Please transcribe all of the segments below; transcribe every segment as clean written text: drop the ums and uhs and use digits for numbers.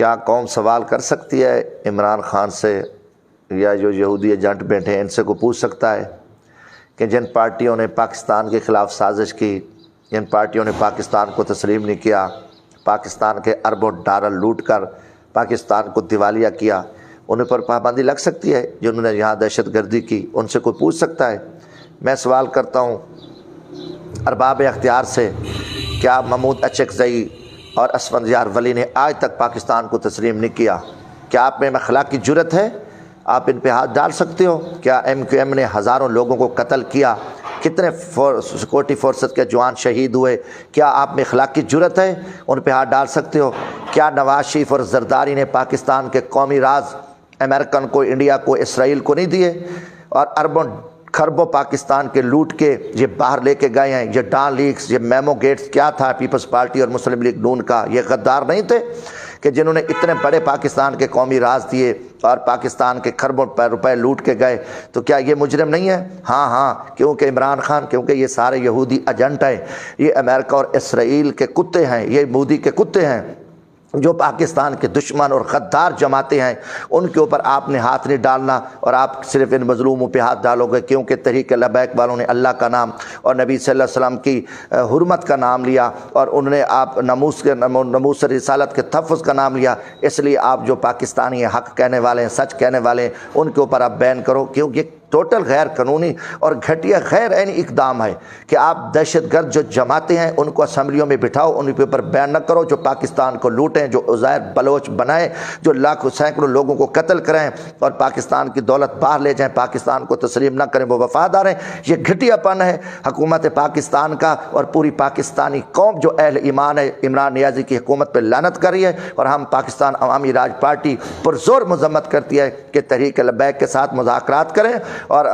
کیا قوم سوال کر سکتی ہے عمران خان سے یا جو یہودی ایجنٹ بیٹھے ہیں ان سے کو پوچھ سکتا ہے کہ جن پارٹیوں نے پاکستان کے خلاف سازش کی، جن پارٹیوں نے پاکستان کو تسلیم نہیں کیا، پاکستان کے اربوں ڈالر لوٹ کر پاکستان کو دیوالیہ کیا، ان پر پابندی لگ سکتی ہے؟ جنہوں نے یہاں دہشت گردی کی ان سے کوئی پوچھ سکتا ہے؟ میں سوال کرتا ہوں ارباب اختیار سے، کیا محمود اچکزئی اور اسفندیار ولی نے آج تک پاکستان کو تسلیم نہیں کیا؟ کیا آپ میں اخلاقی جرت ہے؟ آپ ان پہ ہاتھ ڈال سکتے ہو؟ کیا ایم کیو ایم نے ہزاروں لوگوں کو قتل کیا؟ کتنے سیکورٹی فورسز کے جوان شہید ہوئے؟ کیا آپ میں اخلاقی جرت ہے؟ ان پہ ہاتھ ڈال سکتے ہو؟ کیا نواز شریف اور زرداری نے پاکستان کے قومی راز امریکن کو، انڈیا کو، اسرائیل کو نہیں دیے؟ اور اربوں خربوں پاکستان کے لوٹ کے یہ باہر لے کے گئے ہیں۔ یہ ڈان لیکس، یہ میمو گیٹس کیا تھا پیپلز پارٹی اور مسلم لیگ نون کا؟ یہ غدار نہیں تھے کہ جنہوں نے اتنے بڑے پاکستان کے قومی راز دیے اور پاکستان کے خربوں روپے لوٹ کے گئے؟ تو کیا یہ مجرم نہیں ہے؟ ہاں، کیونکہ عمران خان، کیونکہ یہ سارے یہودی ایجنٹ ہیں، یہ امریکہ اور اسرائیل کے کتے ہیں، یہ مودی کے کتے ہیں جو پاکستان کے دشمن اور غدار جماعتیں ہیں۔ ان کے اوپر آپ نے ہاتھ نہیں ڈالنا، اور آپ صرف ان مظلوموں پہ ہاتھ ڈالو گے کیونکہ تحریک لبیک والوں نے اللہ کا نام اور نبی صلی اللہ علیہ وسلم کی حرمت کا نام لیا، اور انہوں نے آپ ناموس رسالت کے تحفظ کا نام لیا۔ اس لیے آپ جو پاکستانی ہیں، حق کہنے والے ہیں، سچ کہنے والے ہیں، ان کے اوپر آپ بین کرو، کیونکہ یہ ٹوٹل غیر قانونی اور گھٹیا غیر عینی اقدام ہے کہ آپ دہشت گرد جو جماعتیں ہیں ان کو اسمبلیوں میں بٹھاؤ، ان کے اوپر بین نہ کرو، جو پاکستان کو لوٹیں، جو عزیر بلوچ بنائیں، جو لاکھوں سینکڑوں لوگوں کو قتل کریں اور پاکستان کی دولت باہر لے جائیں، پاکستان کو تسلیم نہ کریں، وہ وفادار ہیں۔ یہ گھٹیا پن ہے حکومت پاکستان کا، اور پوری پاکستانی قوم جو اہل ایمان ہے عمران نیازی کی حکومت پہ لعنت کر رہی ہے، اور ہم پاکستان عوامی راج پارٹی پرزور مذمت کرتی ہے کہ تحریک لبیک کے ساتھ مذاکرات کریں اور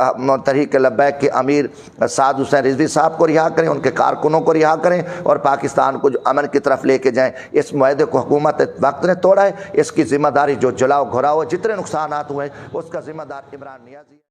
تحریک لبیک کے امیر سعد حسین رضوی صاحب کو رہا کریں، ان کے کارکنوں کو رہا کریں، اور پاکستان کو جو امن کی طرف لے کے جائیں۔ اس معاہدے کو حکومت وقت نے توڑا ہے، اس کی ذمہ داری جو جلاؤ گھراؤ جتنے نقصانات ہوئے اس کا ذمہ دار عمران نیازی ہے۔